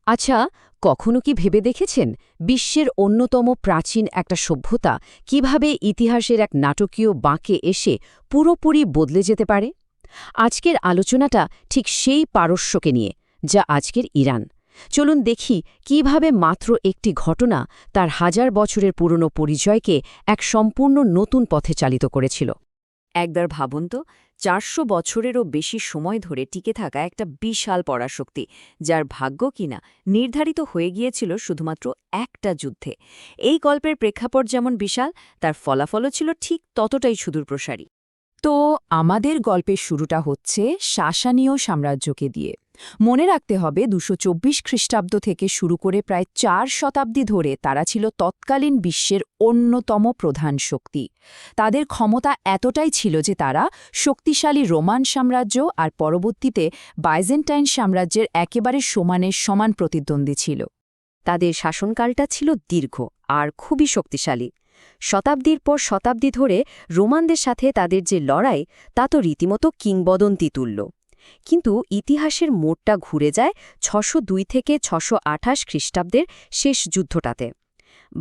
আচ্ছা, কখনো কি ভেবে দেখেছেন বিশ্বের অন্যতম প্রাচীন একটা সভ্যতা কিভাবে ইতিহাসের এক নাটকীয় বাঁকে এসে পুরোপুরি বদলে যেতে পারে? আজকের আলোচনাটা ঠিক সেই পারস্যকে নিয়ে, যা আজকের ইরান। চলুন দেখি কিভাবে মাত্র একটি ঘটনা তার হাজার বছরের পুরনো পরিচয়কে এক সম্পূর্ণ নতুন পথে চালিত করেছিল। একবার ভাবুন তো, ৪০০ বছরেরও বেশি সময় ধরে টিকে থাকা একটা বিশাল পরাশক্তি, যার ভাগ্য কিনা নির্ধারিত হয়ে গিয়েছিল শুধুমাত্র একটা যুদ্ধে। এই গল্পের প্রেক্ষাপট যেমন বিশাল, তার ফলাফলও ছিল ঠিক ততটাই সুদূরপ্রসারী। তো আমাদের গল্পের শুরুটা হচ্ছে সাসানীয় সাম্রাজ্যকে দিয়ে। মনে রাখতে হবে ২২৪ খ্রিস্টাব্দ থেকে শুরু করে প্রায় ৪ শতাব্দী ধরে তারা ছিল তৎকালীন বিশ্বের অন্যতম প্রধান শক্তি। তাদের ক্ষমতা এতটাই ছিল যে তারা শক্তিশালী রোমান সাম্রাজ্য আর পরবর্তীতে বাইজেন্টাইন সাম্রাজ্যের একেবারে সমান প্রতিদ্বন্দ্বী ছিল। তাদের শাসনকালটা ছিল দীর্ঘ আর খুবই শক্তিশালী। শতাব্দীর পর শতাব্দী ধরে রোমানদের সাথে তাদের যে লড়াই, তা তো রীতিমতো কিংবদন্তি তুল্য। কিন্তু ইতিহাসের মোড়টা ঘুরে যায় ৬০২ থেকে ৬২৮ খ্রিস্টাব্দের শেষ যুদ্ধটাতে।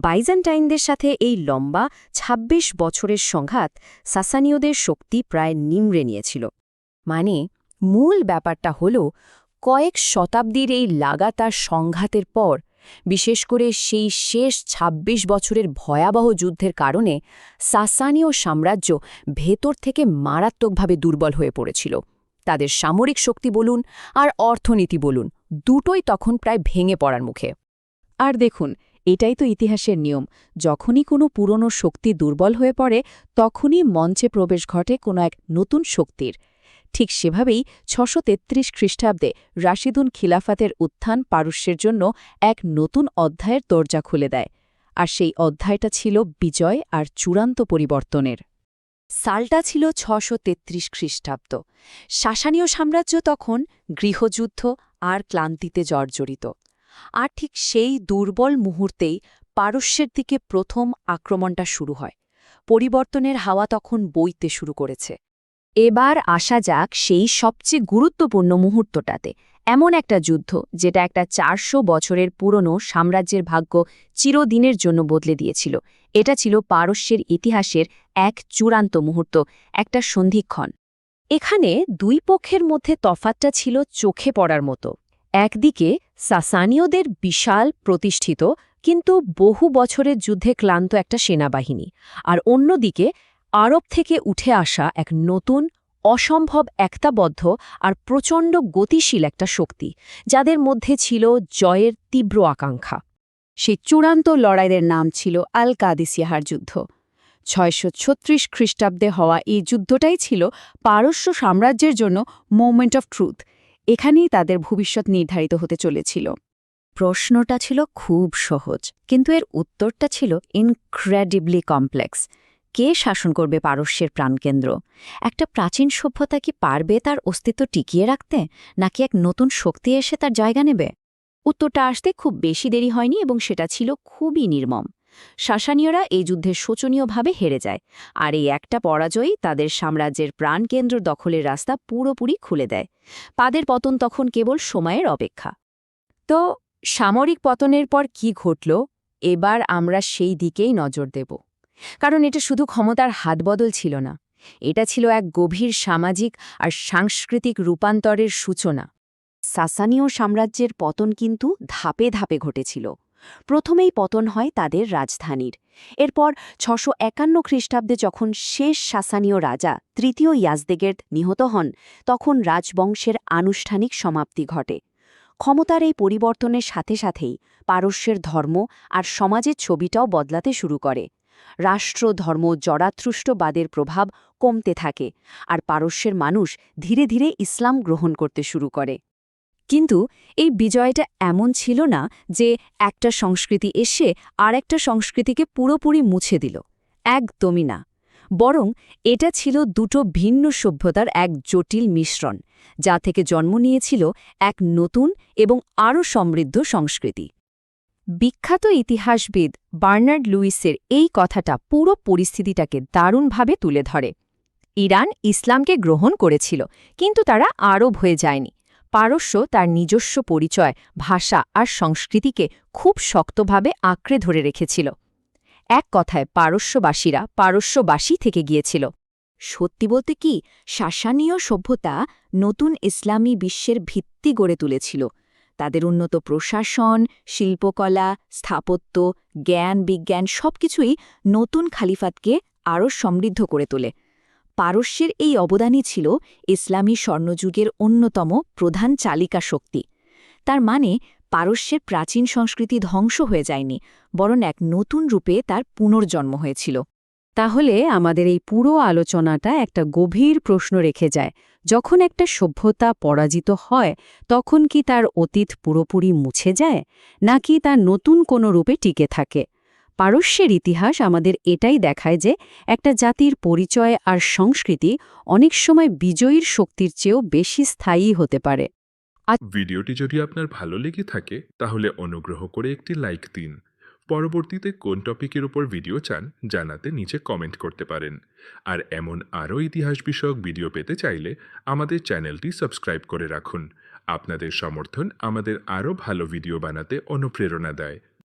বাইজেন্টাইনদের সাথে এই লম্বা ২৬ বছরের সংঘাত সাসানীয়দের শক্তি প্রায় নিমড়ে নিয়েছিল। মানে মূল ব্যাপারটা হল কয়েক শতাব্দীর এই লাগাতার সংঘাতের পর, বিশেষ করে সেই শেষ ২৬ বছরের ভয়াবহ যুদ্ধের কারণে সাসানীয় সাম্রাজ্য ভেতর থেকে মারাত্মকভাবে দুর্বল হয়ে পড়েছিল। তাদের সামরিক শক্তি বলুন আর অর্থনীতি বলুন, দুটোই তখন প্রায় ভেঙে পড়ার মুখে। আর দেখুন, এটাই তো ইতিহাসের নিয়ম। যখনই কোনো পুরনো শক্তি দুর্বল হয়ে পড়ে, তখনই মঞ্চে প্রবেশ ঘটে কোনো এক নতুন শক্তির। ঠিক সেভাবেই ৬৩৩ খ্রিস্টাব্দে রাশিদুন খিলাফাতের উত্থান পারস্যের জন্য এক নতুন অধ্যায়ের দরজা খুলে দেয়। আর সেই অধ্যায়টা ছিল বিজয় আর চূড়ান্ত পরিবর্তনের। সালটা ছিল ৬৩৩ খ্রিস্টাব্দ। সাসানীয় সাম্রাজ্য তখন গৃহযুদ্ধ আর ক্লান্তিতে জর্জরিত। আর ঠিক সেই দুর্বল মুহূর্তেই পারস্যের দিকে প্রথম আক্রমণটা শুরু হয়। পরিবর্তনের হাওয়া তখন বইতে শুরু করেছে। এবার আসা যাক সেই সবচেয়ে গুরুত্বপূর্ণ মুহূর্তটাতে, এমন একটা যুদ্ধ যেটা একটা ৪০০ বছরের পুরনো সাম্রাজ্যের ভাগ্য চিরদিনের জন্য বদলে দিয়েছিল। এটা ছিল পারস্যের ইতিহাসের এক চূড়ান্ত মুহূর্ত, একটা সন্ধিক্ষণ। এখানে দুই পক্ষের মধ্যে তফাতটা ছিল চোখে পড়ার মতো। একদিকে সাসানীয়দের বিশাল প্রতিষ্ঠিত কিন্তু বহু বছরের যুদ্ধে ক্লান্ত একটা সেনাবাহিনী, আর অন্যদিকে আরব থেকে উঠে আসা এক নতুন, অসম্ভব একতাবদ্ধ আর প্রচণ্ড গতিশীল একটা শক্তি, যাদের মধ্যে ছিল জয়ের তীব্র আকাঙ্ক্ষা। সেই চূড়ান্ত লড়াইয়ের নাম ছিল আল কাদিসিয়াহার যুদ্ধ। ৬৩৬ খ্রিস্টাব্দে হওয়া এই যুদ্ধটাই ছিল পারস্য সাম্রাজ্যের জন্য মোমেন্ট অফ ট্রুথ। এখানেই তাদের ভবিষ্যৎ নির্ধারিত হতে চলেছিল। প্রশ্নটা ছিল খুব সহজ, কিন্তু এর উত্তরটা ছিল ইনক্রেডিবলি কমপ্লেক্স। কে শাসন করবে পারস্যের প্রাণকেন্দ্র? একটা প্রাচীন সভ্যতা কি পারবে তার অস্তিত্ব টিকিয়ে রাখতে, নাকি এক নতুন শক্তি এসে তার জায়গা নেবে? উত্তরটা আসতে খুব বেশি দেরি হয়নি এবং সেটা ছিল খুবই নির্মম। সাসানীয়রা এই যুদ্ধে শোচনীয়ভাবে হেরে যায়, আর এই একটা পরাজয়ই তাদের সাম্রাজ্যের প্রাণকেন্দ্র দখলের রাস্তা পুরোপুরি খুলে দেয়। তাদের পতন তখন কেবল সময়ের অপেক্ষা। তো সামরিক পতনের পর কি ঘটল, এবার আমরা সেই দিকেই নজর দেব। কারণ এটা শুধু ক্ষমতার হাতবদল ছিল না, এটা ছিল এক গভীর সামাজিক আর সাংস্কৃতিক রূপান্তরের সূচনা। সাসানীয় সাম্রাজ্যের পতন কিন্তু ধাপে ধাপে ঘটেছিল। প্রথমেই পতন হয় তাদের রাজধানীর। এরপর ৬৫১ খ্রিস্টাব্দে যখন শেষ সাসানীয় রাজা তৃতীয় ইয়াজদেগের্দ নিহত হন, তখন রাজবংশের আনুষ্ঠানিক সমাপ্তি ঘটে। ক্ষমতার এই পরিবর্তনের সাথে সাথেই পারস্যের ধর্ম আর সমাজের ছবিটাও বদলাতে শুরু করে। রাষ্ট্র ধর্ম জরাথ্রুষ্টবাদের প্রভাব কমতে থাকে, আর পারস্যের মানুষ ধীরে ধীরে ইসলাম গ্রহণ করতে শুরু করে। কিন্তু এই বিজয়টা এমন ছিল না যে একটা সংস্কৃতি এসে আর একটা সংস্কৃতিকে পুরোপুরি মুছে দিল। একদমই না। বরং এটা ছিল দুটো ভিন্ন সভ্যতার এক জটিল মিশ্রণ, যা থেকে জন্ম নিয়েছিল এক নতুন এবং আরও সমৃদ্ধ সংস্কৃতি। বিখ্যাত ইতিহাসবিদ বার্নার্ড লুইসের এই কথাটা পুরো পরিস্থিতিটাকে দারুণভাবে তুলে ধরে। ইরান ইসলামকে গ্রহণ করেছিল, কিন্তু তারা আরব হয়ে যায়নি। পারস্য তার নিজস্ব পরিচয়, ভাষা আর সংস্কৃতিকে খুব শক্তভাবে আঁকড়ে ধরে রেখেছিল। এক কথায় পারস্যবাসী থেকে গিয়েছিল। সত্যি বলতে কি, সাসানীয় সভ্যতা নতুন ইসলামী বিশ্বের ভিত্তি গড়ে তুলেছিল। তাদের উন্নত প্রশাসন, শিল্পকলা, স্থাপত্য, জ্ঞান বিজ্ঞান সবকিছুই নতুন খালিফাতকে আরও সমৃদ্ধ করে তোলে। পারস্যের এই অবদানই ছিল ইসলামী স্বর্ণযুগের অন্যতম প্রধান চালিকা শক্তি। তার মানে পারস্যের প্রাচীন সংস্কৃতি ধ্বংস হয়ে যায়নি, বরং এক নতুন রূপে তার পুনর্জন্ম হয়েছিল। তাহলে আমাদের এই পুরো আলোচনাটা একটা গভীর প্রশ্ন রেখে যায়। যখন একটা সভ্যতা পরাজিত হয়, তখন কি তার অতীত পুরোপুরি মুছে যায়, নাকি তার নতুন কোনো রূপে টিকে থাকে? পারস্যের ইতিহাস আমাদের এটাই দেখায় যে একটা জাতির পরিচয় আর সংস্কৃতি অনেক সময় বিজয়ীর শক্তির চেয়েও বেশি স্থায়ী হতে পারে। ভিডিওটি যদি আপনার ভালো লেগে থাকে তাহলে অনুগ্রহ করে একটি লাইক দিন। পরবর্তীতে কোন টপিকের উপর ভিডিও চান জানাতে নিচে কমেন্ট করতে পারেন। আর এমন আরও ইতিহাস বিষয়ক ভিডিও পেতে চাইলে আমাদের চ্যানেলটি সাবস্ক্রাইব করে রাখুন। আপনাদের সমর্থন আমাদের আরও ভালো ভিডিও বানাতে অনুপ্রেরণা দেয়।